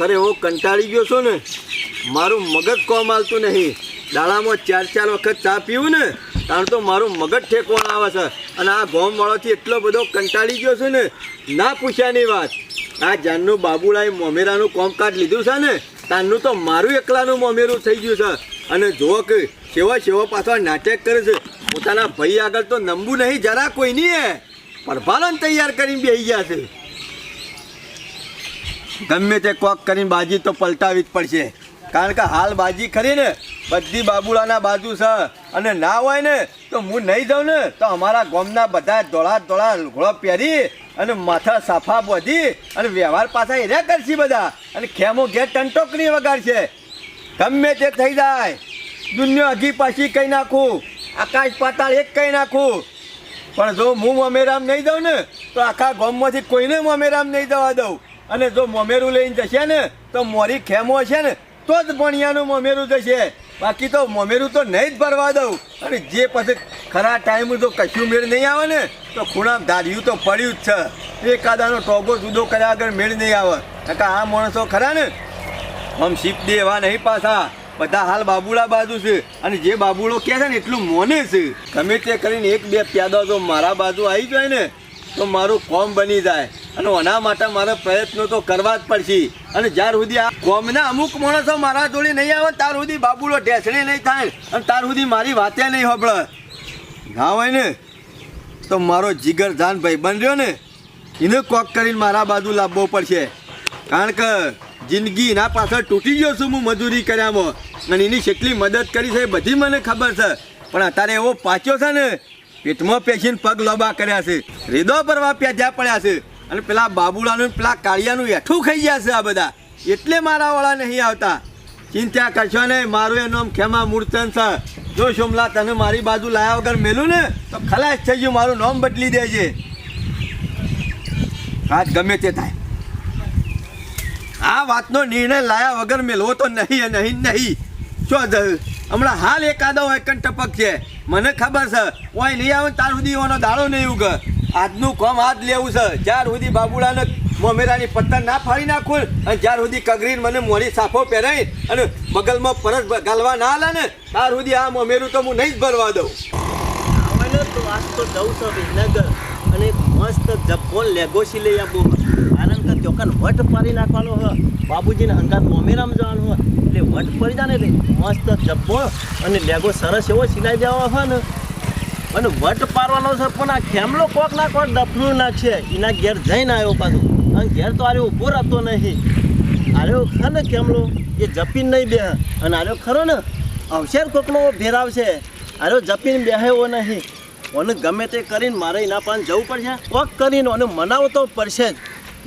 ખરેખર એવો કંટાળી ગયો છો ને, મારું મગજ કોમ આવતું નહીં. દાડામાં 4 વખત ચા પીવું ને કારણ તો મારું મગજ ઠેકવાનું આવે છે. અને આ ગોમવાળોથી એટલો બધો કંટાળી ગયો છે ને, ના પૂછ્યાની વાત. આ જાનનું બાબુલાએ મોમેરાનું કોમકાજ લીધું છે ને, તારનું તો મારું એકલાનું મોમેરું થઈ ગયું છે. અને જુઓ કે સેવા પાછળ નાટક કરે છે. પોતાના ભાઈ આગળ તો નમવું નહીં જરા કોઈ નહીં. પરભાલન તૈયાર કરીને બેસી ગયા છે. ગમે તે કોક કરીને બાજી તો પલટાવી જ પડશે. કારણ કે હાલ બાજી ખરી ને બધી બાબુલાના બાજુ છે. અને ના હોય ને તો હું નહીં જાઉં ને તો અમારા ગામના બધા ધોળા લુગડો પહેરી અને માથા સાફા બોધી અને વ્યવહાર પાછા એર્યા કરશે બધા. અને ખેમો ઘેર ટંટોકરી વગાડશે. ગમે તે થઈ જાય, દુનિયા હગી પાછી કહી નાખું, આકાશ પાતાળ એક કહી નાખું. પણ જો હું મોમેરામ નહીં દઉં ને તો આખા ગામમાંથી કોઈને મોમેરામ નહીં દવા દઉં. અને જો મોમેરું લઈને જશે ને તો મોરી ખેમો હશે ને તો જ ભણિયાનું મોમેરું જશે. બાકી તો મોમેરું તો નહીં જ ભરવા દઉં. અને જે પછી ખરા ટાઈમ જો કશું મેળ નહીં આવે ને તો ખૂણામાં ધાર્યું તો પડ્યું જ છે. એકાદાનો ટોગો જુદો કર્યા આગળ મેળ નહીં આવે. કાકા આ માણસો ખરા ને આમ શીપ દે એવા નહીં પાછા. બધા હાલ બાબુલા બાજુ છે. અને જે બાબુલો કહે છે ને એટલું મોને છે. ગમે તે કરીને 1-2 પ્યાદા જો મારા બાજુ આવી જાય ને તો મારું કોમ બની જાય. અને એના માટે મારા પ્રયત્નો તો કરવા જ પડશે. અને જ્યાર સુધી આ કોમના અમુક માણસો મારા જોડે નહીં આવે ત્યાર સુધી બાબુલો ઢેસણે નહીં થાય. અને ત્યાર સુધી મારી વાતે નહીં સાંભળે. ના હોય ને તો મારો જીગર જાન ભાઈ બન્યો ને એને કોક કરીને મારા બાજુ લાવવો પડશે. કારણ કે જિંદગી એના પાછળ તૂટી ગયો છું હું મજૂરી કર્યામાં. અને એની કેટલી મદદ કરી છે એ બધી મને ખબર છે. પણ અત્યારે એવો પાછો છે ને પેટમાં પેશીને પગ લોબા કર્યા છે, રેદો પરવા પ્યાજ્યા પડ્યા છે. અને પેલા બાબુલાનું પેલા કાળિયાનું એઠું ખાઈ ગયા છે આ બધા. એટલે મારા વાળા નહીં આવતા. ચિંતા કરશો ને, મારું એનું નામ ખેમા મૂર્તન છે. જો સોમલા તને મારી બાજુ લાયા વગર મેલું ને તો ખલાસ થઈ ગયું. મારું નામ બદલી દેજે. આજ ગમે તે થાય આ વાતનો નિર્ણય લાયા વગર મેલવો તો નહીં નહીં. શું હમણાં હાલ એકાદો હોય ટપક છે મને ખબર છે. ઓય નહીં આવે ત્યાર સુધી એનો દાડો નહીં ઉગે. આજનું કામ હાથ લેવું છે. જ્યાર સુધી બાબુલાને મોમેરાની પત્તર ના ફાડી નાખું અને જ્યાર સુધી કગરીને મને મોડી સાફો પહેરાઈ અને બગલમાં પરસ ગાલવા ના હાલે ને ત્યાર સુધી આ મોમેરું તો હું નહીં જ ભરવા દઉં. તો આજ તો જવું છે વિસનગર અને મસ્ત જબ્બોન લેગોસી લઈ આપું. કારણ કે ચોકન વટ પાડી નાખવાનો હોય. બાબુજીને હંગાત મોમેરામ જવાનું હોય એટલે વટ પડી જાય ને મસ્ત જબ્બો અને લેગો સરસ એવો સિલાઈ દેવા હોય ને અને વટ પાડવાનો છે. પણ આ ખેમલો કોક ના કોક દફનું નાખશે. એના ઘેર જઈને આવ્યો પાછું. અને ઘેર તો આરે ઊભો રહેતો નહીં. આર્યો ખરો ને ખેમલો એ જપીને નહીં બે. અને આર્યો ખરો ને અવસર કોકનો ભેરાવશે. આર્યો જપીને બેહે એવો નહીં. અને ગમે તે કરીને મારે એના પાસે જવું પડશે. કોક કરીને અને મનાવો તો પડશે જ.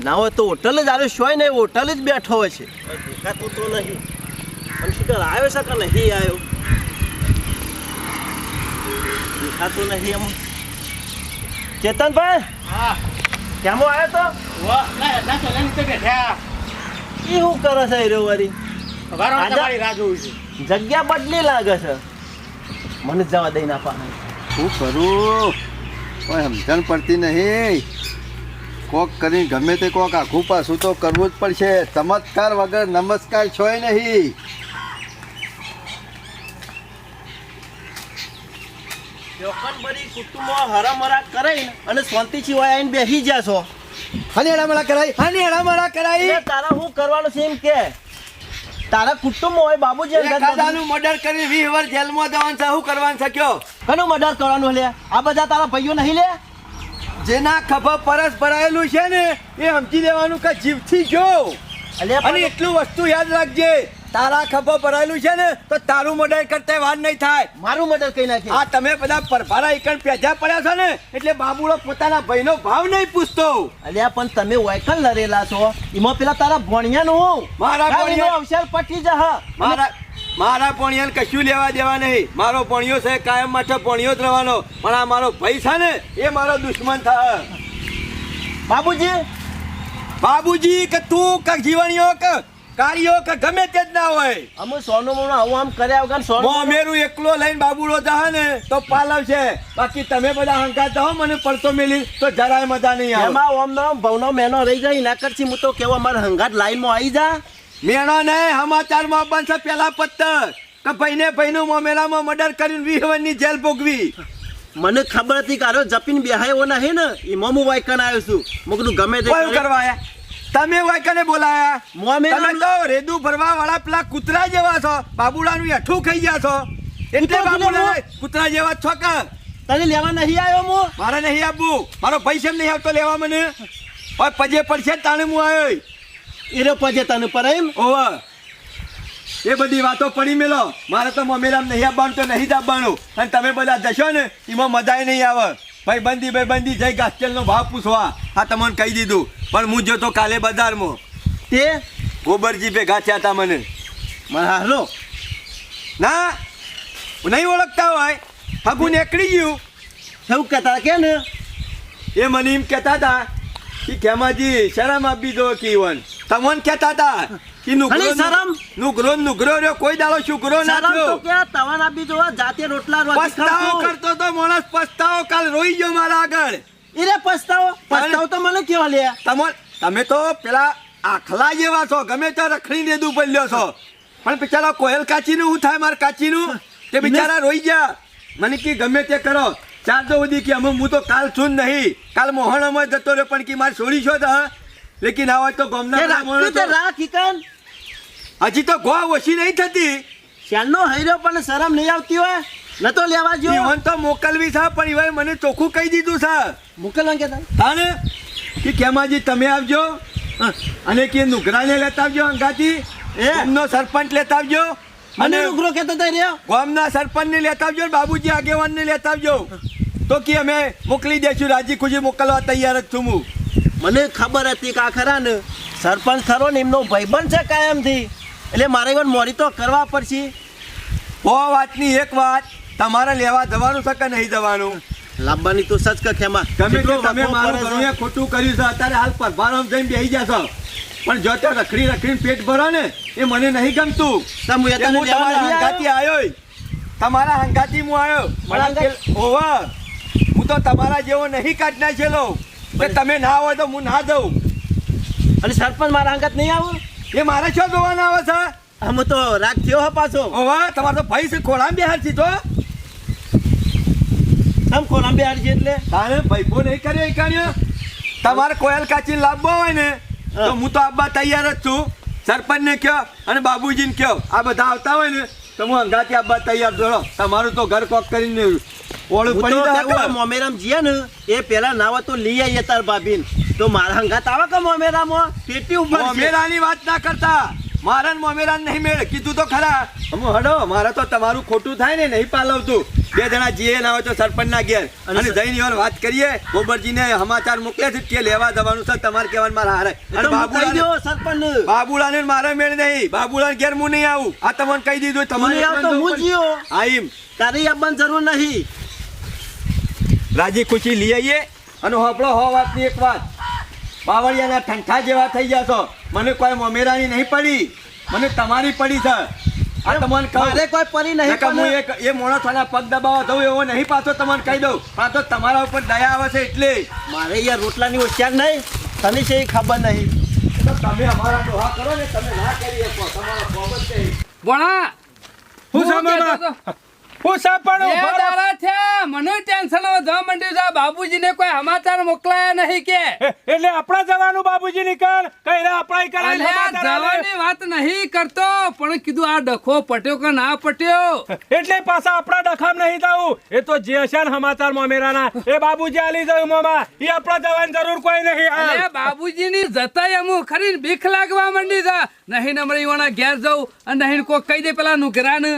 ના હોય તો હોટલ જ આવ્યો શોય ને હોટલ જ બેઠો હોય છે. દેખાતું તો નહીં. અને શિકાર આવ્યો છે કે નહીં આવ્યો દેખાતું નહીં. એમ ચેતનભાઈ હા કેમો આવ્યો તો એ શું કરે છે એ વારી જગ્યા બદલી લાગે છે. મને જવા દઈ ના પાડે. શું કરું કોઈ સમજણ પડતી નહીં. કોક કરીને ગમે તે કોક આખું પાછું તો કરવું જ પડશે. ચમત્કાર વગર નમસ્કાર છોય નહીં. જોકનબરી કુટુંબો હરામરા કરાઈ અને શાંતિથી હોય આવીને બેસી ગયા છો. હાની હડામડા કરાઈ તારા શું કરવાનું છે એમ કે તારા કુટુંબ હોય બાબુજી એકાદાનું મર્ડર કરીને 20 વર્ષ જેલમાં જવાનું છે. શું કરવાનું છે કયો? કનું મર્ડર કરવાનું લે? આ બધા તારા ભાઈઓ નહીં લે? જેના ખભા પરસ ભરાયેલું છે ને એ સમજી લેવાનું કે જીવથી જો. અને એટલું વસ્તુ યાદ રાખજે, તારા ખભા ભરાયેલું છે ને તો તારું મર્ડર કરતા વાર નહીં થાય. મારું મર્ડર કઈ નાખે. આ તમે બધા પરભારા એકણ પેજા પડ્યા છો ને એટલે બાબુલો પોતાના ભાઈનો ભાવ નહીં પૂછતો. અલ્યા પણ તમે વાયકલ લરેલા છો એમાં પેલા તારા ભણિયાનું મારા ભણિયાનો અવસર પટી જા. મારા ભણિયાને કશું લેવા દેવા નહીં. મારો ભણિયો છે કાયમ માટે ભણિયો જ રહેવાનો. પણ આ મારો ભાઈ છે ને એ મારો દુશ્મન થાય. બાબુજી કે તું કે જીવણીઓ કે કાળીઓ કે ગમે તે જ ના હોય. અમે સોનું મોનું આવું આમ કર્યા વગર સોનું મોમેરું એકલો લઈને બાબુલો જહે ને તો પાલવ છે. બાકી તમે બધા હંકાત જાઓ મને પડતો મેલી તો જરાય મજા નહીં આવે. એમાં ઓમનો ભવનો મેનો રહી જાય એના કરતી હું તો કેવો અમારે હંગાત લાઈનમાં આવી જા મેણો નહીં સમાચારમાં બનશે પેલા પત્તર કે ભાઈને ભાઈનું મોમેરામાં મર્ડર કરીને 20 વર્ષની જેલ ભોગવી. મને ખબર હતી કે આરો જપીન બેહાયો નહીં ને એમાં હું વાયકન આવ્યો છું. મેં કીધું ગમે તે કોઈ કરવા આયા? તમે વાયકાને બોલાયા? મોમેરા તમે તો રેદુ ભરવા વાળા પેલા કૂતરા જેવા છો, બાબુડાનું હેઠું ખાઈ ગયા છો એટલે તો બાબુડા કૂતરા જેવા જ છો કે? તને લેવા નહીં આવ્યો હું. મારે નહીં આપવું. મારો પૈસા નહીં આવતો લેવા મને. ઓય પજે પડશે તાણે હું આવ્યો. એરો પજે તને પર એમ ઓવા એ બધી વાતો પડી મેલો. મારે તો મમેરામ નહીં આપવાનું તો નહીં જ આપવાનું. અને તમે બધા જશો ને એમાં મજાય નહીં આવે. ભાઈબંધી જઈ ઘાસચેલનો ભાવ પૂછવા આ તમને કહી દીધું. પણ હું જોતો કાલે બજારમાં તે ગોબરજી ભેગા થયા હતા મને. મને હાલો ના નહીં ઓળખતા હોય હગું નીકળી ગયું. એવું કહેતા કે ને એ મને એમ કહેતા હતા કે કેમાજી શરમ આપી દો કીવન. તમને કહેતા હતા કે ખાલી શરમ? નુગરો રહ્યો કોઈ દાડો શુકરો ના શરમ તો થયો. કે તવાન આપી જો જાતે રોટલા રોટી પસ્તાવો ખાતો. કરતો તો માણસ પસ્તાવો કાલ રોઈ ગયો મારા આગળ. એરે પસ્તાવો તો મને કેવા લે તમે તો પેલા આખલા જેવા છો, ગમે ત્યાં રખડી દેદું પડ્યો છો. પણ બિચારા કોયલ કાચીનું શું થાય મારા કાચીનું? તે બિચારા રોઈ ગયા. મને કે ગમે તે કરો ચારતો સુધી કે અમે હું તો કાલ છું જ નહીં. કાલ મોહણમાં જતો રહ્યો પણ કે મારે છોડી છો તો લેકિન આ હોય તો ગામના માણસો રાખ ઈકન હજી તો ગો ઓછી નહીં થતી. શ્યાલનો હૈરો પણ શરમ નહીં આવતી હોય ન તો લેવા જો ઈવન તો મોકલવી છે પણ ઈવન મને ચોખ્ખું કહી દીધું છે. મોકલવા કે તાને કે કેમાજી તમે આવજો અને કે નુગરાને લેતા આવજો અંગાથી. ગામનો સરપંચ લેતા આવજો મને ઉગ્રો કેતો તો રહ્યો ગામના સરપંચને લેતા આવજો, બાબુજી આગેવાનને લેતા આવજો. તો કે અમે મોકલી દઈશું. રાજી ખુશી મોકલવા તૈયાર જ છું હું. મને ખબર હતી કે આ ખરા ને સરપંચ ખરો ને એમનો ભાઈબંધ છે કાયમથી એટલે મારે even મોરી તો કરવા પડશે. ઓ વાતની એક વાત, તમારે લેવા જવાનું છે કે નહીં જવાનું? લાવવાની તો સચ કે ખેમા ગમે તે તમે મારું ઘણું એ ખોટું કર્યું છે. અત્યારે હાલ પરભારામ જઈને બેસી જશો પણ જો તો રખડીને પેટ ભરો ને એ મને નહીં ગમતું. હું તમારા હંગાથી આવ્યો, તમારા હંગાથી હું આવ્યો. ઓવા હું તો તમારા જેવો નહીં કાઢ નાખેલો કે તમે ના હોય તો હું ના દઉં. અને સરપંચ મારા અંગત નહીં આવો એ મારે શું જોવાના આવે છે? અમે તો રાગ થયો હે પાછો. ઓવા તમારો તો ભાઈ છે ખોળામાં બેહાર સીધો. તમ કોલામ બેહાર છે એટલે તારે ભાઈબો નહીં કર્યો એ કર્યો. તમારે કોયલ કાચી લાવવો હોય ને તો હું તો આવવા તૈયાર જ છું. સરપંચને કહો અને બાબુજીને કહો આ બધા આવતા હોય ને તો હું અંગાથી આવવા તૈયાર જોડો. તમારું તો ઘર કોક કરીને ઓળખ પડી જાય. મોમેરામ જીએ ને એ પેલા નાવા તો લઈ આવીએ તાર ભાભીન તો મારા હંગાત આવે કે મોમેરામાં પેટી ઉપર છે. મોમેરાની વાત ના કરતા. મારા મોમેરા નહીં મેળ કીધું તો ખરા. હું હડો મારે તો તમારું ખોટું થાય ને નહીં પાલવતું. બે જણા જીએ ના હોય તો સરપંચના ઘેર અને જઈને એવાની વાત કરીએ. ગોબરજીને સમાચાર મોકલે છે કે લેવા જવાનું છે તમારે કહેવાનું મારા હારે. અને બાબુલાને મારે મેળ નહીં. બાબુલાને ઘેર હું નહીં આવું. આ તમને કહી દીધું. તમારે હું જીઓ આઈમ તારી આવવાની જરૂર નહીં. રાજી ખુશી લઈ આવીએ. અને હોપડો હો વાતની એક વાત, બાવળિયાના ઠંઠા જેવા થઈ ગયા છો. મને કોઈ મોમેરાની નહીં પડી, મને તમારી પડી છે. આ તમને કહું મારે કોઈ પરી નહીં કે હું એ મોણસોના પગ દબાવવા દઉં એવો નહીં. પાછો તમને કહી દઉં આ તો તમારા ઉપર દયા આવે છે એટલે. મારે યાર રોટલાની હોશિયાર નહીં તને છે એ ખબર નહીં. તો તમે અમારા ડોહા કરો ને તમે ના કરી શકો. તમારો પ્રોબ્લેમ છે. ભણા હું સાંભળો મને ટેન્શન વધવા માંડ્યું છે. બાબુજીને કોઈ સમાચાર મોકલાયા નહીં કે એટલે આપણા જવાનું બાબુજી ની કર કઈ આપણા કરાય જવાની વાત નહીં કરતો પણ કીધું આ ડખો પટ્યો કે ના પટ્યો એટલે પાછા આપણા ડખામ નહીં જવું. એ તો જે છે ને સમાચાર મોમેરાના એ બાબુજી આલી જયું મામા એ આપણા જવાની જરૂર કોઈ નહીં. અરે બાબુજીની જતાય અમુક ખરી બીક લાગવા માંડી છે. નહીં નમરી વાળા ઘેર જવું અને નહીં કોઈ કહી દે પેલા નુકરાને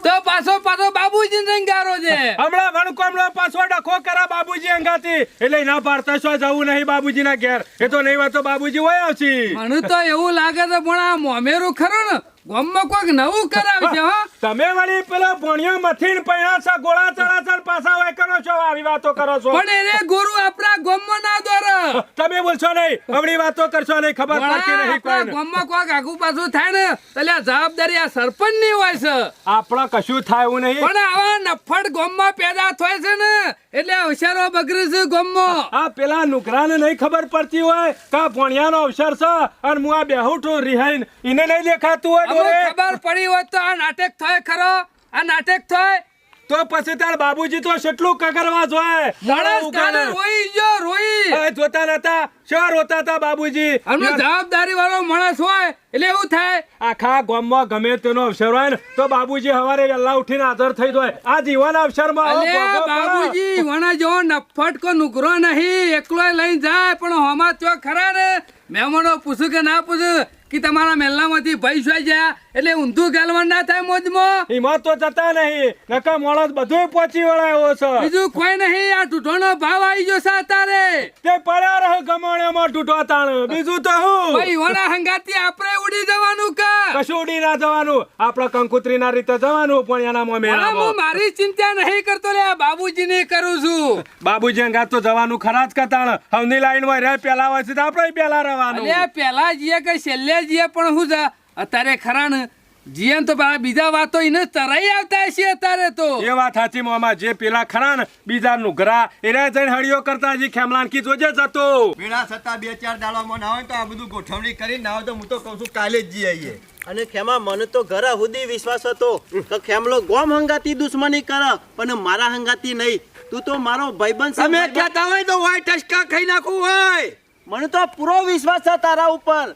તો પાછો બાબુજી રંગારો છે. હમણાં વણકોમનો પાછો ડખો કરા બાબુજી અંગાથી એટલે ના પાડતા છો જવું નહીં બાબુજી ના ઘેર. એ તો નહીં વાત તો બાબુજી હોય આવશે. મને તો એવું લાગે છે પણ આ મોમેરું ખરું ને ગામમાં કોઈક નવું કરાવશે. હા તમે વળી પેલો ભણ્યો મથીન પૈણા છે ગોળા ચડાચડ પાછા હોય કરો છો આવી વાતો કરો છો પણ એને ગુરુ આપણા ગામમાં ના દોર તમે બોલશો નહીં હમણી વાતો કરશો નહીં ખબર પડતી નહીં આપણા કોઈને ગામમાં કોક આગુ પાછું થાય ને એટલે આ જવાબદારી આ સરપંચ ની હોય છે આપણા કશું થાય એવું નહીં પણ આવા નફટ ગામમાં પેદા થાય છે ને એટલે અવસરો બગડે છે ગામમાં આ પેલા નુકરાને નહીં ખબર પડતી હોય કા ભણ્યાનો અવસર છે અને હું આ બેહુઠું રિહાઈન એને નહીં દેખાતું હોય અમુક ડોરે. ખબર પડી હોત તો આ નાટક થાય ખરો આ નાટક થાય તો પછી તાર બાબુજી તો કેટલું કગરવા જોય માણસ કાલે રોઈ ગયો રોઈ હવે જોતા નતા શું રોતા હતા બાબુજી અમને જવાબદારી વાળો માણસ હોય એટલે એવું થાય આખા ગામમાં ગમે તેનો અવસર હોય ને તો બાબુજી સવારે વહેલા ઉઠીને હાજર થઈ જાય આ જીવન અવસરમાં આવો અલે ભોગવો પડે. બાબુજી વણા જેવો નફટ કો નુકરો નહીં એકલો લઈને જાય પણ હોમાં તો ખરા ને મહેમાનો પૂછું કે ના પૂછું કે તમારા મહેલામાંથી ભાઈ શું ગયા એટલે ઊંધું ગાલવાન ના થાય મોજમાં હિંમત તો જતા નહીં નકા માણસ બધું પહોંચી વળાયો છે બીજું કોઈ નહીં આ ટૂંટોનો ભાવ આવી ગયો છે અત્યારે તે પડ્યા રહે ગમાણ્યામાં તૂટો તાણ બીજું તો હું ભાઈ વણા હંગાતી આપણે ઉડી જવાનું કા કશું ઉડી ના જવાનું આપણે કંકુતરી ના રીતે જવાનું પણ એના અરે મેળામાં હું મારી ચિંતા નહીં કરતો લે બાબુજી ની કરું છું બાબુજી અંગાત તો જવાનું ખરા જ કતાણ હવની લાઈન માં રહે પેલા હોય તો આપણે પેલા રહેવાનું અલે પેલા જીએ કે છેલ્લે જીએ પણ હું છે અત્યારે ખરા ને જીએ તો પેલા બીજા વાતો એને તરાઈ આવતા હશે અત્યારે તો એ વાત સાચી મોમાં જે પેલા ખરા ને બીજા નુગરા એના જઈને હળિયો કરતા હજી ખેમલાનકી જોજે જતો મેળા છતાં 2-4 દાડામાં ના હોય તો આ બધું ગોઠવણી કરી ના હોય તો હું તો કહું છું કાલે જ જઈ આવીએ અને ખેમા મને તો ઘર સુધી વિશ્વાસ હતો કે ખેમલો ગોમ હંગાતી દુશ્મની કરે પણ મારા હંગાતી નહીં તું તો મારો ભાઈબંધ છે તમે ભાઈબંધ. કહેતા હોય તો હોય ટસકા ખાઈ નાખું હોય મને તો પૂરો વિશ્વાસ છે તારા ઉપર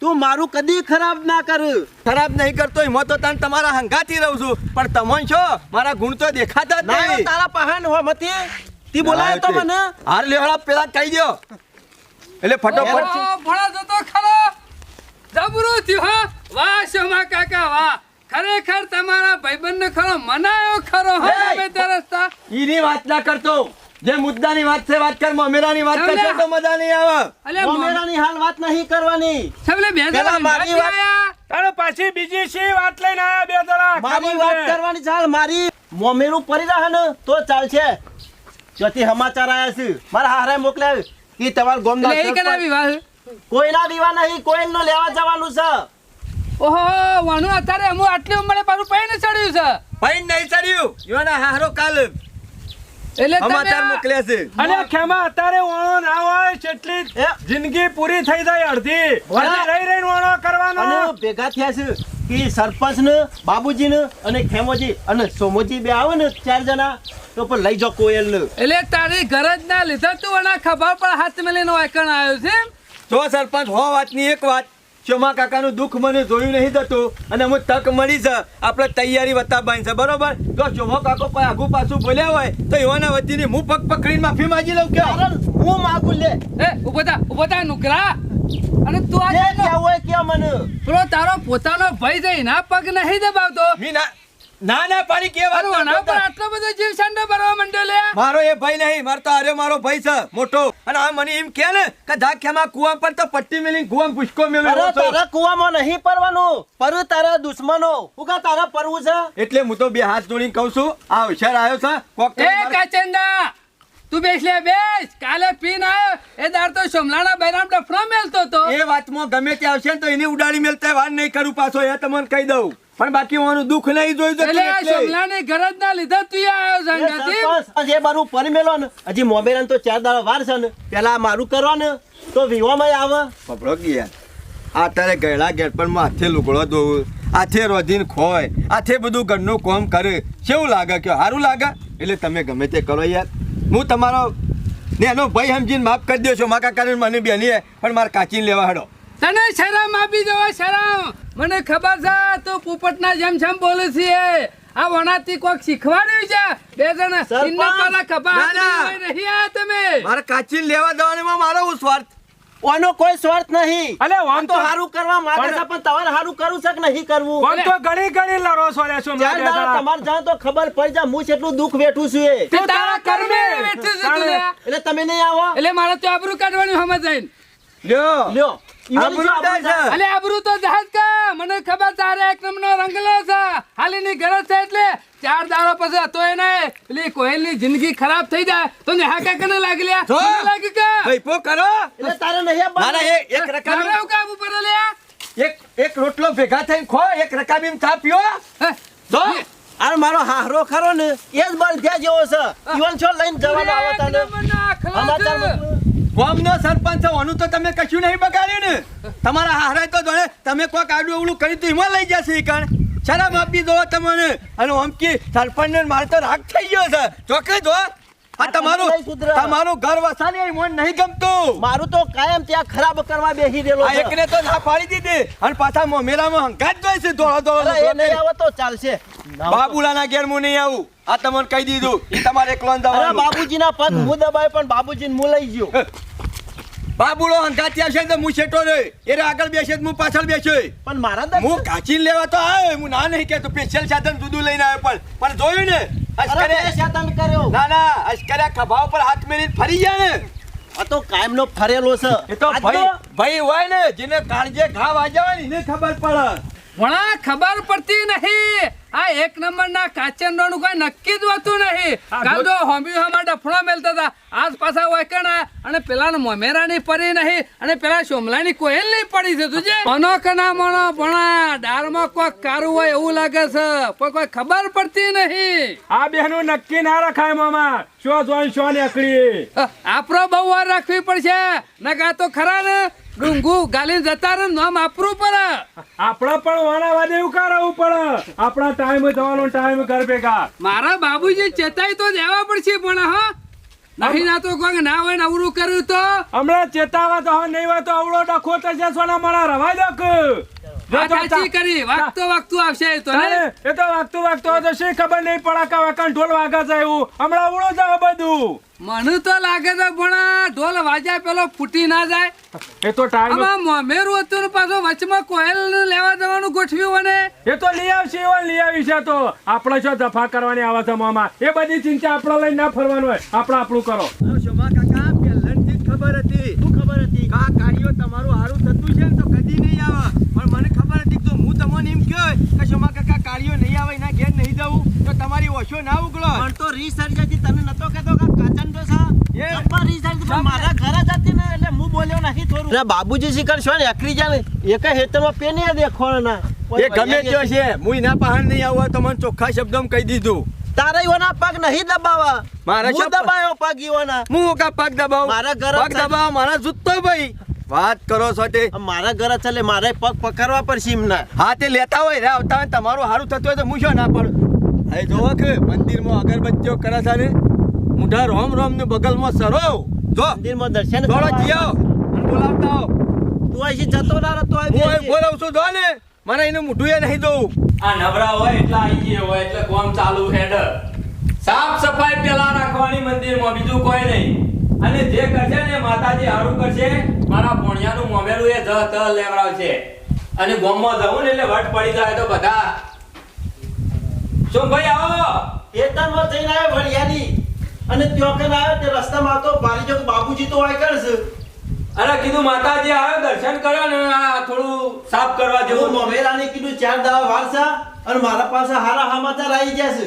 તું મારું કદી ખરાબ ના કર ખરાબ નહીં કરતો એમાં તો તને તમારા હંગાથી રહું છું પણ તમને છો મારા ગુણ તો દેખાતા જ ના નહીં તારા પહાણ હો મતી તી બોલાય તો મને હાર લેવડા પેલા કહી દો એટલે ફટોફટ ભણા જતો ખરો જબરું થયું હા વાહ શોમા કાકા વાહ ખરેખર તમારા ભાઈબંધ ખરો મનાયો ખરો હો હે! તમે તરસતા ઈની વાત ના કરતો જે મુદ્દાની વાત છે વાત કર મમેરાની વાત સમજ્યા? કરશે તો મજા નહીં આવે અલે મોમેરાની હાલ વાત નહીં કરવાની સબલે બે પેલા જણા મારી વાત- આયા તારે પાછી બીજી શી વાત લઈને આયા બે જણા મારી ખબર વાત છે? કરવાની ચાલ મારી મોમેરું પડી રહે ને તો ચાલશે ચોથી સમાચાર આયા છે મારા હારે મોકલ્યા કે તમારા ગામના એટલે એ કના સરપંચ વિવાહ કોઈના વિવાહ નહીં કોઈનો લેવા જવાનું છે ઓહો વાણું અત્યારે હું આટલી ઉંમરે પાછું પૈને ચડ્યું છે ભાઈ નહીં ચડ્યું યુવાના હારો કાલ એટલે સમાચાર તમે મોકલ્યા છે અરે ખેમા અત્યારે વાણો ના હોય જેટલી એ? જિંદગી પૂરી થઈ જાય અડધી હજી રહી રહીને વાણો કરવાનો અને ભેગા થયા છે કે સરપંચ ને બાબુજી ને અને ખેમોજી અને સોમોજી બે આવે ને 4 જણા તો પણ લઈ જાઓ કોયલ ને એટલે તારી ગરજ ના લીધા તું એના ખભા પર હાથ મેલીને વાયકણ આવ્યો છે એમ? તો સરપંચ હો વાતની એક વાત ચોમા કાકાનું દુઃખ મને જોયું નહીં થતું અને અમુક તક મળી છે આપણે તૈયારી બતાવવાની છે બરોબર જો ચોમો કાકો કોઈ આગુ પાછું બોલ્યા હોય તો એવાના વતીની હું પગ પકડીને માફી માંગી લઉં કે કારણ હું માગું લે એ ઉભો થા નુકરા અને તું જે આ કહેવું હોય કે મને પેલો તારો પોતાનો ભાઈ છે એના પગ નહીં દબાવતો મી ના પાડી કે અને વના પર આટલો બધો જીવ સાંડો ભરવા માંડ્યો લે મારો એ ભાઈ નહીં મારો તો આર્યો મારો ભાઈ છે મોટો અને આ મને એમ કે ને કે ધાખ્યામાં કુવા પર તો પટ્ટી મેલી કુવામાં પુષ્કો અરે મેલ્યો તારા કુવામાં નહીં પરવાનું પર તારા દુશ્મનો હું કા તારા પરવું છે એટલે હું તો બે હાથ જોડીને કહું છું આ હોશિયાર આવ્યો છે કોક એ કાચંડા તું બેસ લે બેસ કાલે પીન આવ્યો એ દાર તો સોમલાના બૈરામ ડફનો મેલતો તો એ વાતમાં ગમે તે આવશે ને તો એને ઉડાડી મેલતા વાર નહીં કરું પાછો એ તમને કહી દઉં પણ બાકી હું દુઃખ નહીં જોયું તો એટલે આ સોમલાની ગરજ ના લીધા તું આવ્યો એ સંગાતી સરપંચ, જે મારું પરમેલો ને હજી મોમેરાન તો 4 દાડા વાર છે ને પેલા મારું કરવા ને તો વિવામાં આવે પપડો ગયા આ તારે ગયડા ગેટ પર હાથે લુગડો દોવું હાથે રોધીને ખોય હાથે બધું ઘરનું કામ કરે કેવું લાગે કે સારું લાગે એટલે તમે ગમે તે કરો યાર હું તમારો ને એનો ભાઈ સમજીને માફ કરી દો છો મારા કાકાને મને બેનીએ પણ મારે કાચીને લેવા હડો તને શરમ આપી દેવો શરમ મને ખબર છે તું પોપટના જેમ જેમ બોલે છે આ વણાતી કોક શીખવાડ્યું છે બે જણા સરપંચ! ઇન્ના પાલા ખભા ના, ના. હાથમાં નહીં આયા તમે મારે કાચીને લેવા જવામાં મારો હું સ્વાર્થ ઓનો કોઈ સ્વાર્થ નહીં અલે આમ વામ તો તો સારું કરવા માંગે છે પણ તમારે સારું કરવું છે કે નહીં કરવું વામ તો ઘણી ઘણી લડો છો રે છો 4 દાડા તમારે જાણ તો ખબર પડી જાય હું કેટલું દુઃખ વેઠું છું એ તે તારા કર્મે બેઠું છે તું લે. એટલે તમે નહીં આવો એટલે મારે તો આબરૂ કાઢવાની સમજ આઈને લ્યો લ્યો ઈવોની આબરૂ જો આબરૂ જાય છે. જાય. અલે આબરૂ તો જહાજ કા મને બધી ખબર તારે એક નંબરનો રંગલો છે હાલીની ગરજ છે એટલે 4 દાડો પછી હતો એ નહીં પેલી કોયલની જિંદગી ખરાબ થઈ જાય તો ને હા કાકા લાગી લ્યા જો. લાગી કા ભઈપો કરો એટલે તારે નહીં આપવાનું. ના ના એક રકાબી તારે કામ ઉપર લ્યા એક રોટલો ભેગા થઈને ખો એક રકાબીમ ચા પીઓ હે, જો આ મારો હારો ખરો ને એ જ બળ ત્યાં જેવો છે ઈવન છો લઈને જવાનો આવે એક તને નંબરના ખલાસ. સમાચાર મોકલો. ગામનો સરપંચ છો ઓનું તો તમે કશું નહીં બગાડ્યું ને તમારા હારા તો જોડે તમે કોક આડું અવળું કરી તો એમાં લઈ જશે ઈ કણ શરમ આપી દો તમને અને ઓમકી સરપંચને મારે તો રાગ થઈ ગયો છે ચોકે જો આ તમારું નહીં સુધરે. તમારું ઘર વસાને મને નહીં ગમતું મારું તો કાયમ ત્યાં ખરાબ કરવા બેસી રહેલો આ છે. એકને તો ના પાડી દીધી અને પાછા મોમેરામાં હંકાત જોઈ છે દોડો અરે એ નહીં દોડો આવે તો ચાલશે. બાબુલાના ઘેર હું નહીં આવું આ તમને કહી દીધું એ તમારે એકલો અરે જવાનું બાબુજીના પગ હું દબાય પણ બાબુજીને હું લઈ ગયો. બાબુલો હંકાત્યા છે તો હું શેઠો રે એ આગળ બેસે તો હું પાછળ બેસ્યો પણ મારા અંદર હું કાચીને લેવા તો આવ્યો હું ના નહીં કહેતો સ્પેશિયલ સાધન જુદું લઈને આવ્યો પણ જોયું ને અરે અશ્કરે બે શાતન કર્યો. ના ના અશ્કરે ખભા ઉપર હાથ મેલીને ફરી જાય ને આ તો કાયમનો ફરેલો છે. એ તો આજ ભાઈ ભાઈ હોય ને જેને કાળજે ઘા વાગ્યા હોય ને એને ખબર પડે ભણા ખબર પડતી નહીં આ એક નંબરના કાચંડો નું કોઈ નક્કી જ હોતું નહીં કાલ તો હોમી હમા ડફણો મેલતા હતા આજ પાછા વાયકણા અને પેલા મોમેરાની પરી નહીં અને પેલા સોમલાની કોયલ નહીં પડી છે તુજે મનો કના મનો ભણા દારમાં કોક કારું હોય એવું લાગે છે પણ કોઈ ખબર પડતી નહીં આ બેનું નક્કી ના રખાય મામા શો જોઈ શો ને અકડી આપણો બહુ વાર રાખવી પડશે નકા તો ખરા ને ડુંગુ ગાલીને જતા રહે નામ આપરું પડે આપણા પણ વાણાવાદ એવું કરાવવું પડે આપણા ટાઈમ જવાનો ટાઈમ ઘર ભેગા મારા બાબુજી ચેતાઈ તો દેવા પડશે પણ હા નહીં ના તો કોઈ ના હોય ને અવરું કર્યું તો હમણાં ચેતાવા તો નહીં હોય તો અવળો ડખો થશે સોના મારા રવા દક વાત સાચી કરી વાગતું આવશે એ તો ને એ તો વાગતું તો શી ખબર નહીં પડે કે વાકણ ઢોલ વાગે છે એવું હમણાં અવળો જાય બધું મને તો લાગે છે પણ ઢોલ વાજા પેલો ફૂટી ના જાય એ તો ટાઈમ આમાં મોમેરું હતું ને પાછો વચમાં કોયલ લેવા જવાનું ગોઠવ્યું ને એ તો લઈ આવશે એવા લઈ આવી છે તો આપણે શું દફા કરવાની આવે છે મામા એ બધી ચિંતા આપણે લઈને ના ફરવાનું હોય આપણે આપણું કરો શોમા કાકા પહેલાંથી જ ખબર હતી શું ખબર હતી? આ કાર્યો તમારું સારું થતું છે ને તો કદી નહીં આવે પણ મને ખબર હતી કે હું તમને એમ કહ્યો કે શોમા કાકા કાર્યો નહીં આવે એના ઘેર નહીં જવું તો તમારી ઓછો ના ઉગલો પણ તો research હતી તને નતો કહેતો કે કાચંડો છે? એ જબ્બર research પણ મારા ઘરે જ હતી ને એટલે હું બોલ્યો નહીં થોડું. અરે બાબુજી શિખર છો ને એકરી જાય ને એક હેતરમાં પેની દેખવાના એ ગમે ત્યો છે હું એના પહાણ નહીં આવું તો મને ચોખ્ખા શબ્દમાં કહી દીધું તારા ઈવાના પગ નહીં દબાવા. મારા હું શબ્દ- દબાયો પગ ઈવાના. હું કા પગ દબાવ મારા ઘરે પગ દબાવ મારા જૂતો ભાઈ વાત કરો છો તે મારા ઘરે ચાલે મારે પગ પકડવા પડશે એમના. હા તે લેતા હોય રે આવતા હોય ને તમારું સારું થતું હોય તો હું શું ના પડું હવે જોવો કે મંદિરમાં અગરબત્તીઓ કરે છે ને મુઢા રોમ રોમ ને બગલમાં સરો જો મંદિરમાં દર્શન થોડો કરવા જીઓ અને બોલાવતા આવો તું અહીં જતો ના રહો તો અહીં હું બેસજે. બોલાવું છું જો ને મને એનું મુઢું એ નહીં દઉં આ નવરા હોય એટલા આવી ગયા હોય એટલે કોમ ચાલુ હેડ સાફ સફાઈ પેલા રાખવાની મંદિરમાં બીજું કોઈ નહીં અને જે કરશે ને માતાજી હારું કરશે મારા ભોણિયાનું મોમેલું એ જ ત લેવડાવશે અને ગોમમાં જવું ને એટલે વટ પડી જાય તો બધા શું ભાઈ આવો ખેતરમાં જઈને આવ્યો વળિયાની અને ત્યાં કને આવ્યો તે રસ્તામાં તો ભારી જો બાબુજી તો વાય કરશે. અરે કીધું માતાજી આવ્યો દર્શન કર્યો ને આ થોડું સાફ કરવા જેવું જેવું મોમેરાને કીધું 4 દાવા વારસા અને મારા પાસે હારા સમાચાર આવી જશે.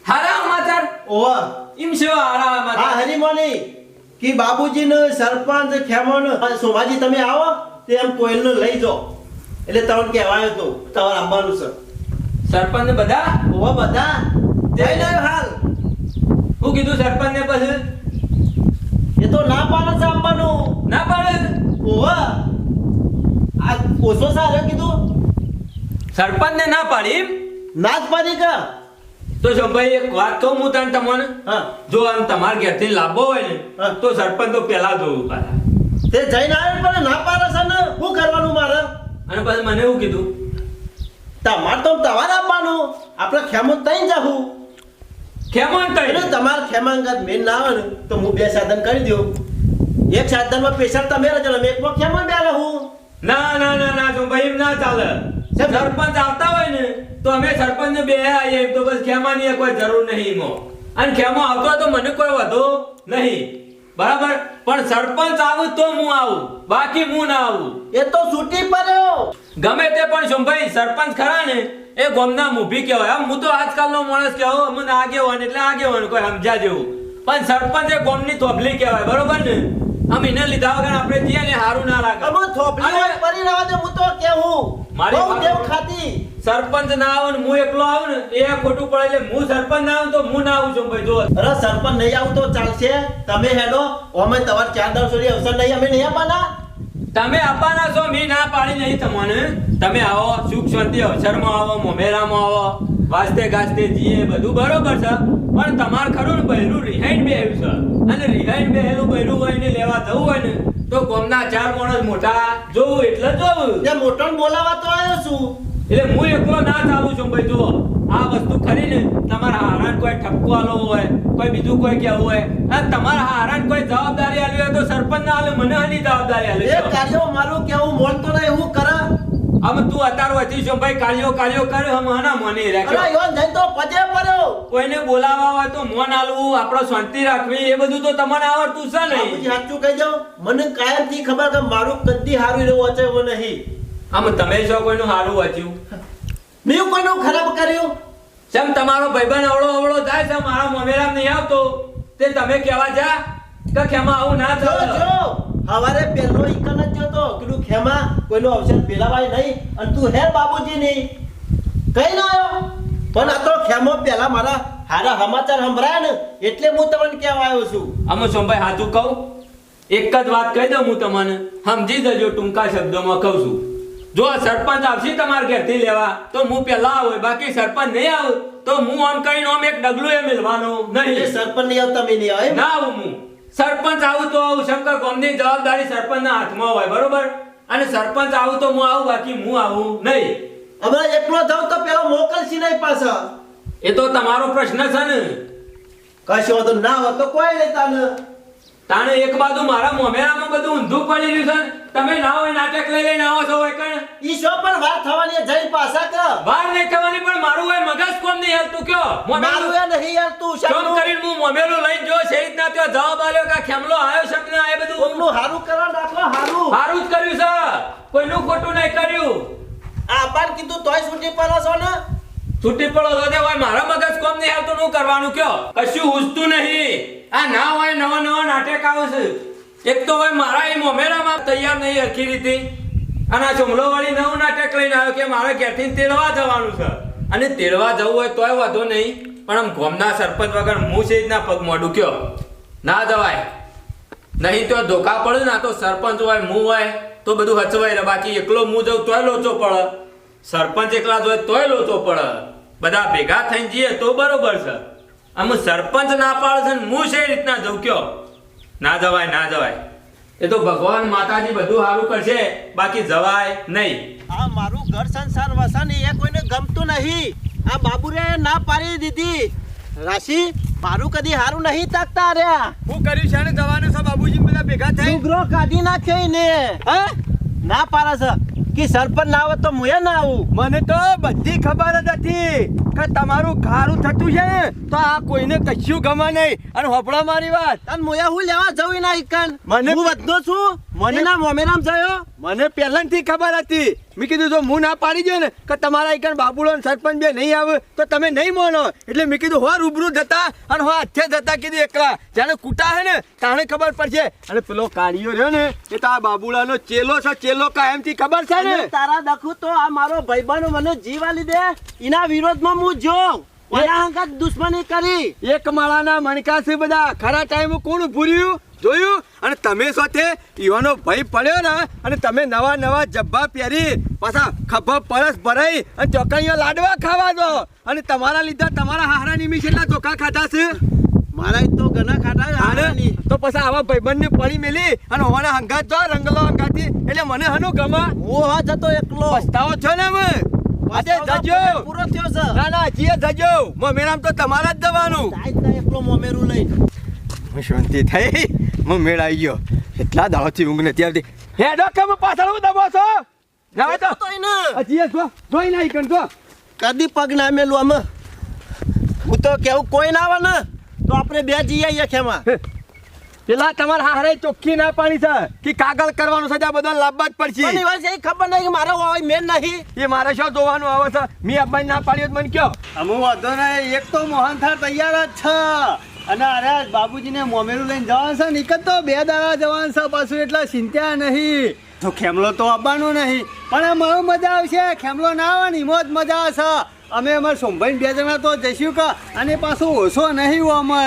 હારા સમાચાર ઓવા એમ છે હારા હા સમાચાર હરીમોની કે બાબુજીને સરપંચ ખેમોને સોમાજી તમે આવો તે એમ કોયલને લઈ જાઓ એટલે તમને કહેવાયો તો તમારે આવવાનું છે. સરપંચ ને બધા ઓવા બધા જઈને આવ્યો હાલ. હું કીધું સરપંચ ને પછી એ તો ના પાડે છે આવવાનું. ના પાડે ઓવા આ ઓછો સારો કીધું સરપંચ ને ના પાડી એમ? ના જ પાડી કે તો ભાઈ એક વાત કહું હું તને તમને હા જો આમ તમારા ઘેરથી લાવવો હોય ને હા. તો સરપંચ તો પેલા જોવું પાછા તે જઈને આવ્યો પણ ના પાડે છે ને શું કરવાનું મારે? અને પછી મને એવું કીધું તમારે તો તમારે આપવાનું આપણે ખેમો તઈ જાવું ખેમણ એટલે તઈ તમારે ખેમાંગત મેન ના આવે ને તો હું 2 સાધન કરી દઉં. એક સાધનમાં પેશન્ટ તમે રહેજો ને એકમાં ખેમણ બે રહું. ના ના ના ના તો ભાઈ એમ ના ચાલે કેમ? સરપંચ આવતા હોય ને તો અમે સરપંચ ને બે આવીએ તો બસ ખેમાની કોઈ જરૂર નહીં એમાં અને ખેમો આવતો હોય તો મને કોઈ વધુ નહીં બરાબર, પણ સરપંચ આવું તો હું આવું, બાકી હું ના આવું. એ તો છૂટી પડ્યો. ગમે તે પણ શોભાઈ સરપંચ ખરા ને એ ગામના મૂભી કહેવાય. આમ હું તો આજકાલનો માણસ કહેવો અમને આગેવાન એટલે આગેવાન કોઈ સમજ્યા જેવું, પણ સરપંચ એ ગામની તોબલી કહેવાય. બરોબર ને? આમ એને લીધા વગર આપણે જઈએ ને સારું ના લાગે. અમે થોપલી અને પરી રહેવા દે. હું તો કેવું મારી બહુ વાત દેવ સાંભળો. ખાતી. સરપંચ ના આવે ને હું એકલો આવું ને એ ખોટું પડે. એટલે હું સરપંચ ના આવું તો હું ના આવું છું ભાઈ. જો અરે સરપંચ નહીં આવું તો ચાલશે. તમે હેડો અમે તમારે 4 દાવ સુધી અવસર નહીં, અમે નહીં આપવાના. તમે આપવાના છો, મેં ના પાડી નહીં તમને. તમે આવો સુખ શાંતિ અવસરમાં આવો, મોમેરામાં આવો, વાસ્તે ગાસ્તે જીએ, બધું બરોબર છે. પણ તમારે ખરું ને બહેરું રિહાઈન બેહ્યું છે, અને રિહાઈન બેહેલું બહેરું હોય ને લેવા જવું હોય ને તો ગામના 4 માણસ મોટા જોવું એટલે જોવું. તે મોટોને બોલાવા તો આવ્યો છું. એટલે હું એકલો ના ચાલું છું ભાઈ. જુઓ આ વસ્તુ ખરી ને તમારા હારાન કોઈ ઠપકો આલો હોય, કોઈ બીજું કોઈ કેવું હોય, અને તમારા હારાન કોઈ જવાબદારી આલી હોય તો સરપંચ ના આલે, મને આની જવાબદારી આલે એ છે. કાર્યો મારું કેવું મોલતો નહીં, એવું કરે. આમ તું અત્યાર વધી છો ભાઈ, કાળિયો કરે હમ હના મને અરે રાખ્યો. યોન જઈને તો પજે પડ્યો. કોઈને બોલાવા હોય તો મોન આલવું, આપણો શાંતિ રાખવી, એ બધું તો તમને આવડતું છે બાપુજી નહીં. સાચું કહી જાઉં, મને કાયમથી ખબર કે મારું કદી હારું એવું વચે એવું નહીં. આમ તમે છો કોઈનું હારું વાંચ્યું? મેં કોઈનું ખરાબ કર્યું? જેમ તમારો ભાઈબંધ અવળો અવળો જાય છે, મારા મમેરામ નહીં આવતો, તે તમે કહેવા જા કે ખેમા આવું ના જો થયું. જો હવારે પેલો ઈકન જ જોતો કીધું ખેમા કોઈનો અવસર પેલાવાય નહીં, અને તું હે બાબુજી નહીં કઈ ના આવ્યો. પણ આ તો ખેમો પેલા મારા હારા સમાચાર સંભળાય ને એટલે હું તમને કહેવા આવ્યો છું. આમ સોમભાઈ સાચું કહું, એક જ વાત કહી દઉં હું તમને, સમજી જજો. ટૂંકા શબ્દોમાં કહું છું, જો સરપંચ આવશે તમારા ઘેરથી લેવા તો હું પેલા આવું, બાકી સરપંચ નહીં આવું તો હું આમ કહીને આમ એક ડગલું એ મિલવાનું એટલે નહીં. સરપંચ નહીં આવતા મેં નહીં આવે એમ? ના આવું હું. સરપંચ આવું તો આવું, શંકર ગામની જવાબદારી સરપંચના હાથમાં હોય. બરોબર? અને સરપંચ આવું તો હું આવું, બાકી હું આવું નહીં. હમણાં એકલો જાઉં તો પેલો મોકલશી નહીં પાછા. એ તો તમારો પ્રશ્ન છે ને. કશો વાંધો ના હોય તો કોઈ લેતા ને. તાણે એક બાજુ મારા મોમેરામાં બધું ઊંધું પડી રહ્યું છે, તમે ના હોય નાટક લઈ લઈને આવો છો હોય કણ. ઈ શો પર વાત થવાની જઈ પાછા કર. વાર નહીં થવાની, પણ મારું હોય મગજ કોમ નહીં હાલતું. કયો મારું એ નહીં યાર તું કેમ શાનું કરીને હું મોમેલું લઈને જો છે રીતના ત્યાં જવાબ આલ્યો કે આ ખેમલો આવ્યો શબ્દ ના એ બધું કોકનું હારું કરવા નાખો હારું. સારું જ કર્યું છે, કોઈનું ખોટું નહીં કર્યું. આ પાન કીધું તોય છૂટી પડો છો ને. છૂટી પડો તો તે હોય મારા મગજ કોમ નહીં હાલતું, હું કરવાનું કયો કશું હુજતું નહીં. આ ના હોય નવા નાટક આવે છે. એક તો હોય મારા એ મોમેરામાં તૈયાર નહીં હરખી રીતે, અને આ ચોમલો વાળી નવું નાટક લઈને આવ્યો કે મારે ઘેરથી તેડવા જવાનું છે. અને તેડવા જવું હોય તોય વાંધો નહીં, પણ આમ ગામના સરપંચ વગર હું છે જ ના પગ મોઢું કયો ના જવાય. નહીં તો ધોકા પડે ને, તો સરપંચ હોય હું હોય તો બધું હચવાય રહે. બાકી એકલો હું જઉં તોય લોચો પડે, સરપંચ એકલા જ હોય તોય લોચો પડે. બધા ભેગા થઈને જઈએ તો બરોબર છે. આમ સરપંચ ના પાડે છે ને હું છે એ રીતના જઉં કયો ના જવાય, ના જવાય. એ તો ભગવાન માતાજી બધું સારું કરશે, બાકી જવાય નહીં. આ મારું ઘર સંસાર વસાને એ કોઈને ગમતું નહીં. આ બાબુરે ના પાડી દીધી. રાશિ મારું કદી હારું નહીં તાકતા રહ્યા. હું કર્યું છે ને જવાનું છે બાબુજી બધા ભેગા થઈ. ઉગ્રો કાઢી નાખ્યો ને. હા ના પાડે છે કે સરપંચ ના આવે તો મુએ ના આવું. મને તો બધી ખબર જ હતી કે તમારું ખારું થતું છે ને તો આ કોઈને કશું ગમે નહીં. અને હોપળો મારી વાત, તન મુએ હું લેવા જવું ના ઈકન. મને- હું વધનો છું. મને ના મોમેરામ જયો. મને પહેલાથી ખબર હતી. મેં કીધું જો હું ના પાડી દઉં ને કે તમારા એકણ બાબુડો ને સરપંચ બે નહીં આવે તો તમે નહીં માનો, એટલે મેં કીધું હો રૂબરૂ જતા અને હો હાથે જતા કીધું એકલા. જાણે કૂટા હે ને તાણે ખબર પડશે. અને પેલો કાળિયો રહ્યો ને એ તો આ બાબુડાનો ચેલો છે, ચેલો કાયમથી ખબર છે ને. અને તારા દખું તો આ મારો ભાઈબંધ મને જીવ આલી દે. એના વિરોધમાં હું જો ઓલા હંગાત દુશ્મની કરી. એક માળાના મણકા છે બધા. ખરા ટાઈમ કોણ ભૂર્યું જોયું? અને તમે સાથે ઈવાનો ભય પડ્યો ને, અને તમે નવા નવા જબ્બા પહેરી પાછા ખભા પરસ ભરાઈ અને ચોકડીઓ લાડવા ખાવા દો. અને તમારા લીધે તમારા હારા નિમિષ એટલા ચોખા ખાધા છે. મારા તો ઘણા ખાટા હારાની. તો પછી આવા ભાઈબંધને પડી મેલી અને હોવાના હંગાત જો રંગલો હંગાતી એટલે મને હનું ગમે. હું હા જતો એકલો. પસ્તાવો છો ને અમે આજે જજો. પૂરો થયો છે. ના ના જીએ જજો. મેરામ તો તમારા જ જવાનું. જાય તા એકલો મોમેરું લઈ. શાંતિ થઈ. મેળ આવી ગયો. એટલા દાડોથી ઊંઘ નથી આવતી. હેડો કેમ પાછળ હું દબો છો? જાવે તો તો એને હજી જો જોઈ નહીં કણ જો. કદી પગ ના મેલું આમ. હું તો કેવું કોઈ ના આવે ને તો આપણે બે જઈ આવીએ ખેમાં. પેલા તમારા હારે ચોખ્ખી ના પાડી છે કે કાગળ કરવાનું છે ત્યાં બધા લાવવા જ પડશે પણ એ વાત એ ખબર નહીં કે મારો હોય મેન નહીં. એ મારે શું જોવાનું આવે છે મેં અબ્બાઈ ના પાડ્યો તો મને કયો અમુ વાંધો નહીં. એક તો મોહનથાળ તૈયાર જ છે અને અરે બાબુજીને મોમેરું લઈને જવાનું છે ને એક જ તો 2 દાડા જવાનું છે પાછું એટલે ચિંતા નહીં. તો ખેમલો તો આવવાનો નહીં પણ આમાં મજા આવશે. ખેમલો ના આવે ને એમાં જ મજા આવશે. અમે અમારા સોમભાઈ 2 જણા તો જઈશું કે અને પાછો ઓછો નહીં અમે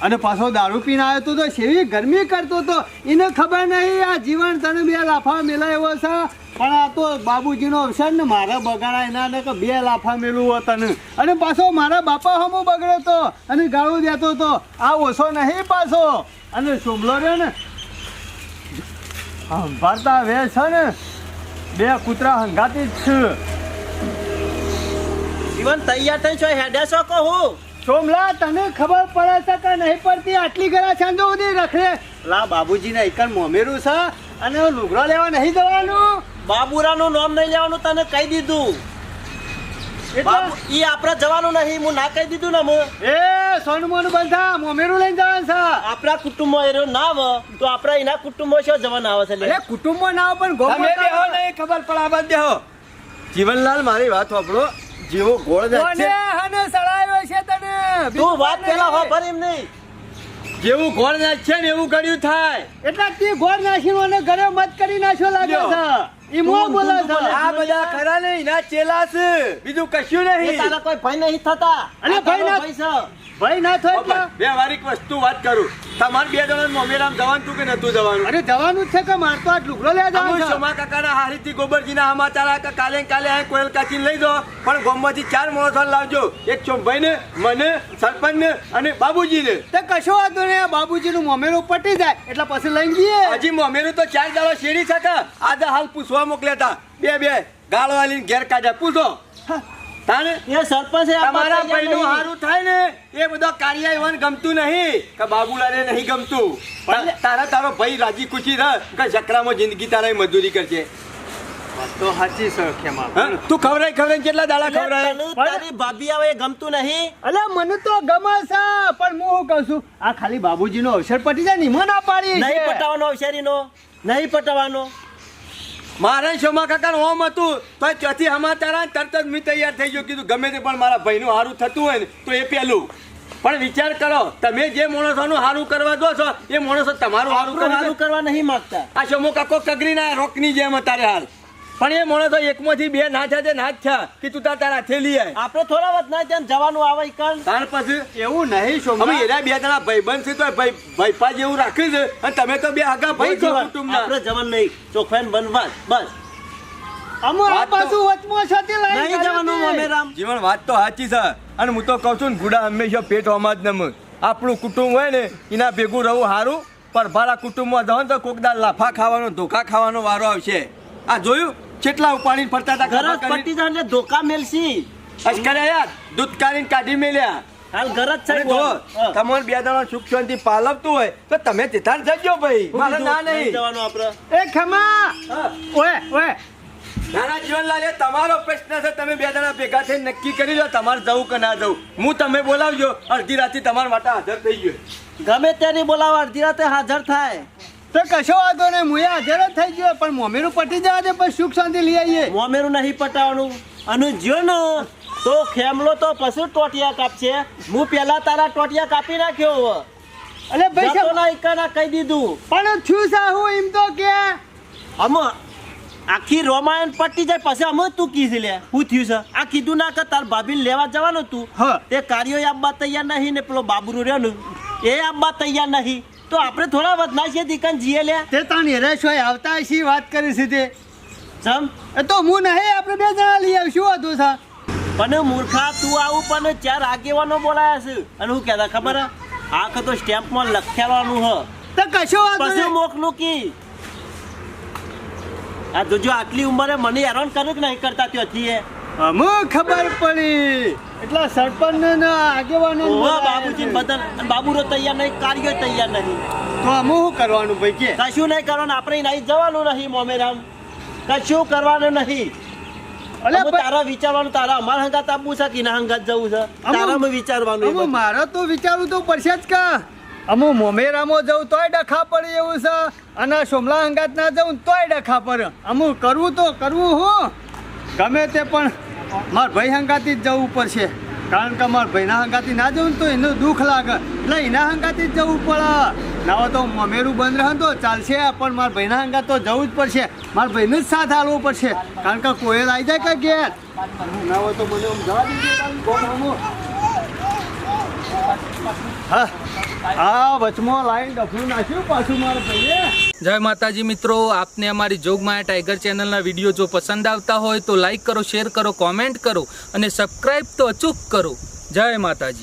અને પાછો દારૂ પીને આવ્યો તો સેવી ગરમી કરતો તો એને ખબર નહીં આ જીવન તને 2 લાફા મેલા એવો છે. પણ આ તો બાબુજીનો અવસર ને મારા બગાડા એના ને કે 2 લાફા મેલું તને અને પાછો મારા બાપા હમો બગડ્યો તો અને ગાળું દેતો તો આ ઓછો નહીં પાછો. અને સોમલો રે ને ભારતા વે છે ને 2 કૂતરા હંગાતી જ છે. જીવન તૈયાર થઈ છો હેડે છો કહું. સોમલા તને ખબર પડે છે કે નહીં પડતી આટલી ઘણા સાંજો સુધી રખડે. લા બાબુજીને એકન મોમેરું છે અને લુગડો લેવા નહીં જવાનું. બાબુરાનું નામ નહીં લેવાનું તને કહી દીધું. બાબુ ઈ આપણે જવાનું નહીં. હું ના કહી દીધું ને હું એ સોનું મોનું બંધા મોમેરું લઈને જવાનું છે. આપણા કુટુંબમાં એનો ના આવે તો આપણે એના કુટુંબમાં શું જવાના આવે છે લે? અરે કુટુંબમાં ના આવે પણ તમે બેહો નહીં ખબર પડાવવા જ દેહો જીવનલાલ મારી વાત સાંભળો જેવો ગોળ જાય કોને હને સડાયો છે તને? તું વાત પેલા ખબર એમ નહીં. જેવું ગોળ જાય છે ને એવું કર્યું થાય એટલે તે ગોળ નાખીને મને ઘરે મત કરી નાખ્યો લાગે છે. ઈ મો બોલે છે. આ બધા ખરા ને એના ચેલા છે બીજું કશું એ નહીં તારા કોઈ ભય નહીં થતા. અરે આ ભાઈ તારો ના- ભય છે. ભાઈ ના થાય એટલે. વ્યવહારિક વસ્તુ વાત કરું તમારે 2 જણા મોમેરામ જવાનું તું કે નતું જવાનું અરે જવાનું જ છે કે માર તો આજ લુગડો લેવા અમુ જવાનું છે. સોમા કાકાના હારીથી ગોબરજીના સમાચાર આ કે કાલે ને કાલે આ કોયલ કાચીને લઈ જાઓ પણ ગામમાંથી 4 માણસો લાવજો એક ચોંભાઈને મને સરપંચને અને બાબુજીને તો કશો વાંધો નહીં. બાબુજીનું મોમેરું પટી જાય એટલે પછી લઈને જઈએ. હજી મોમેરું તો 4 દાડો શેરી શકે આજે હાલ પૂછવા મોકલ્યા હતા બે ગાળવાલીને ઘેર કાઢ્યા પૂછો તાને એ સરપંચ એ આપવા તમારા તૈયાર ભાઈનું નહીં. હારું થાય ને એ બધો કાર્ય એવાને ગમતું નહીં કે બાબુલાને નહીં ગમતું તારો ભાઈ રાજી ખુશી રહ કે ચક્રામાં જિંદગી તારા મજૂરી કરશે તો સાચી છે ખેમા. હા? તું ખવડાય કેટલા દાડા ખવડાય તને તારી ભાભી આવે એ ગમતું નહીં. અલ્યા મને તો ગમે છે પણ હું શું કહું છું આ ખાલી બાબુજીનો અવસર પટી જાય ને એમાં ના પાડી નહીં છે. પટાવવાનો અવસરીનો નહીં પટાવવાનો. મારા શોમા કાકાનું ઓમ હતું તો ચોથી સમાચાર આવે તરત જ મેં તૈયાર થઈ ગયો કીધું ગમે તે પણ મારા ભાઈનું સારું થતું હોય ને તો એ પહેલું પણ વિચાર કરો તમે જે માણસોનું સારું કરવા દો છો એ માણસો તમારું સારું આપણું સારું કરવા કરવા નહીં માંગતા. આ શોમો કાકો કગરી ના રોકની જેમ અત્યારે હાલ પણ એ માણસો એકમાંથી 2 ના થયા તે ના જ થયા કે તું તારા થેલી આય આપણે થોડા વખત ના ત્યાં જવાનું આવે ઈ કણ. તાર પછી એવું નહીં સોમા. અમે એના 2 જણા ભાઈબંધ છે તો ભાઈપા જેવું રાખ્યું છે અને તમે તો 2 આગા ભાઈ છો કુટુંબના આપણે જવાનું નહીં. ચોખ્ખાઈને બનવા બસ. અમુ આ વાત તો- પાછું વચમાં છતી લઈને નહીં જવાનું જવાનું મોમેરામ. જીવન વાત તો સાચી છે અને હું તો કહું છું ને ગુડા હંમેશા પેટ હોમાં જ નમ આપણું કુટુંબ હોય ને એના ભેગું રહું સારું પણ ભારા કુટુંબમાં જાઓ ને તો કોકદાર લાફા ખાવાનો ધોખા ખાવાનો વારો આવશે આ જોયું કેટલા ઉપાડીને ફરતા હતા ગરજ ખભા કરીને? પટ્ટી જાય એટલે ધોકા મેલસી. અશ્કર્યા યાર દૂધ કાઢીને કાઢી મેલ્યા હાલ ગરજ છે અને જો હા. તમારે 2 જણા સુખ શાંતિ પાલવતું હોય તો તમે તેતાર જજો ભાઈ મારે ના નહીં નહીં જવાનું આપણે. એ ખેમા હા. ઓય ઓય નાના જીવનલાલ એ તમારો પ્રશ્ન છે તમે 2 જણા ભેગા થઈને નક્કી કરી લો તમારે જવું કે ના જવું હું તમે બોલાવજો અડધી રાતે તમારા માટે હાજર થઈ ગયો ગમે ત્યારે બોલાવો અડધી રાતે હાજર થાય. તો કશો વાંધો નહીં હું હાજર જ થઈ ગયો પણ મોમેરું પટી જવા દે પછી સુખ શાંતિ લઈ આવીએ. મોમેરું નહીં પટાવવાનું અને જો ને તો ખેમલો તો પછી ટોટિયા કાપશે. હું પેલા તારા ટોટિયા કાપી નાખ્યો હવે. અલે ભાઈ જતો સાહેબ, ના ઈકાના કહી દીધું. પણ છું સાહુ એમ તો કે અમે આખી રોમાયણ પટી જાય પછી અમે તું કીધી લે શું થયું છે આ કીધું ના કે તાર ભાભીને લેવા જવાનું તું હા. તે કાર્યો આપવા તૈયાર નહીં ને પેલો બાબરો રહ્યો ને એ આપવા તૈયાર નહીં તો આપણે થોડા વધના છે દીકન જીએ લે તે તાણ હેરેશ હોય આવતા શી વાત કરી છે તે જમ એ તો હું નહીં આપણે 2 જણા લઈ આવશું હતું સા પણ મૂર્ખા તું આવું પણ 4 આગેવાનો બોલાયા છે અને હું કહેતા ખબર હે? આખ તો સ્ટેમ્પમાં લખેલું હ તો કશો વાંધો પછી નહીં. મોકલું કી આ જોજો આટલી ઉંમરે મને હેરાન કરે કે નહીં કરતા ત્યાંથી એ અમુ ખબર પડી એટલે સરપંચ ને આગેવાનો ઓવા બાબુજી બદલ અને બાબુરો તૈયાર નહીં કાર્યો તૈયાર નહીં તો અમુ શું કરવાનું ભાઈ કે કશું નહીં કરવાનું આપણે નહીં જવાનું નહીં મોમેરામ કશું કરવાનું નહીં અલે અમે તારા વિચારવાનું તારા અમારા હંગાત આપવું છે કે ના હંગાત જવું છે તારામાં વિચારવાનું એ અમુ બધું. મારે તો વિચારવું તો પડશે જ કા અમુક મોમેરામાં જવું તોય ડખા પડે એવું છે અને સોમલા હંગાત ના જવું તોય ડખા પડે. અમુક કરવું તો કરવું હું ગમે તે પણ મારા ભાઈ હંગાતી જ જવું પડશે. કારણ કે મારા ભાઈના હંગાતી ના જવું ને તો એનું દુઃખ લાગે એટલે એના હંગાતી જ જવું પડે. ના હોય તો મોમેરું બંધ રહે તો ચાલશે પણ મારા ભાઈના હંગાત તો જવું જ પડશે. મારા ભાઈને જ સાથ આલવો પડશે કારણ કે કોઈ આવી જાય કે ઘેર ના હોય તો મને જવા દીધું. હા વચમાં લાઈન ડફલું નાખ્યું પાછું મારા ભાઈએ. જય માતાજી મિત્રો, આપને અમારી જોગમાયા ટાઈગર ચેનલના વિડીયો જો પસંદ આવતા હોય તો લાઈક કરો, શેર કરો, કોમેન્ટ કરો અને સબસ્ક્રાઈબ તો અચૂક કરો. જય માતાજી.